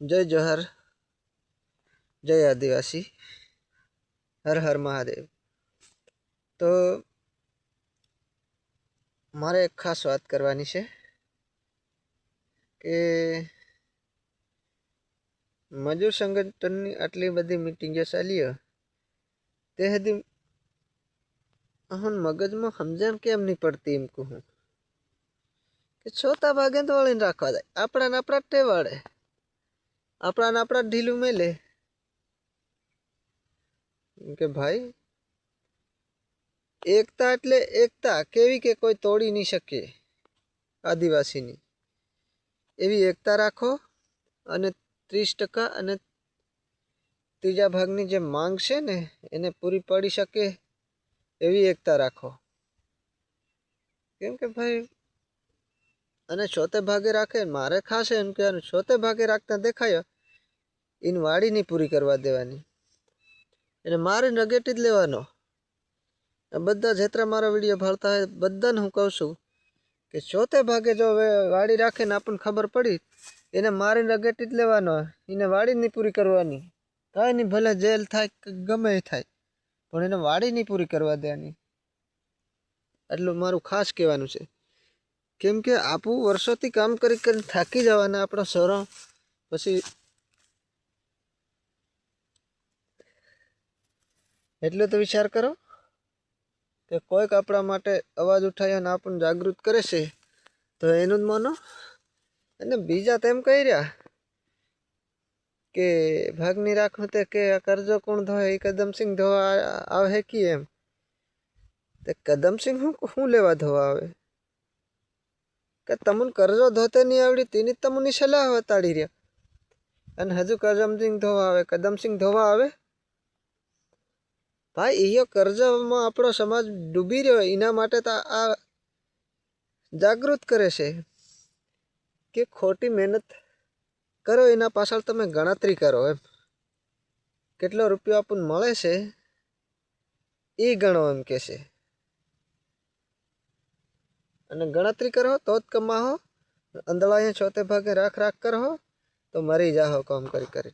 जय जोहर, जय आदिवासी, हर हर महादेव। तो मारे एक खास बात करवानी है कि मजूर संगठननी आटली बधी मीटिंग चाली ते हदी हन मगज में समझण केम नहीं पड़ती। एम कहूँ कि छोटा भागे तो वळीने राखवा जाए, आपड़ा ने आपड़ा टेवाड़े, आपड़ा ने आपड़ा ढीलू मेले के भाई एकता एटले एकता केवी के कोई तोड़ी नहीं सके। आदिवासी नी एवी एकता राखो अने 30% अने तीजा भागनी जे मांग छे ने एने पूरी पड़ी सके एवी एकता राखो। केम के भाई अने छोते भागे राखे मारे खास एम के छोते भागे राखता देखाय इन वाड़ी नहीं पूरी करवा देवानी, एने मारे नगेटी ज लेवानो। बधा जेतरा मारा विडियो भाळता है बधाने हूँ कहूँ छूं कि चौथे भागे जो वाड़ी राखे ने आपने खबर पड़ी एने मारी नगेटी ज लेवानो, इने वाड़ी नहीं पूरी करवानी। काई नहीं भले जेल थाय गमे थाय पण एने वाड़ी नहीं पूरी करवा देवानी। એટલું મારું ખાસ કહેવાનું છે। કેમ કે આપું વર્ષોથી કામ કરી કરીને થાકી જવાના આપણા સરો પછી એટલો તો વિચાર કરો કે કોઈક આપણા માટે અવાજ ઉઠાવી અને આપણને જાગૃત કરે છે તો એનું જ માનો। અને બીજા તેમ કહી રહ્યા કે ભાગની રાખું તે કે કરજો કોણ ધોય એ કદમસિંહ ધોવા આવે की એમ ते कदमसिंह हूँ लेवा धोवा आवे के तमन करजो धोते नहीं आवड़ी तीनी तमनी सलाह बताड़ी रहा अन हजू कदमसिंह धोवा आवे कदमसिंह धोवा आवे। भाई इयो कर्जा में आपणो समाज डूबी रह्यो इना माटे तो आ जागृत करे छे कि खोटी मेहनत करो इना पाछळ तमे गणतरी करो एम केटलो रुपयो आपने मळे छे ई गणो एम के छे अने गणतरी करो तो ज कमाहो। अंधड़ा छोते भागे राख राख करो तो मरी जाओ काम करी करी।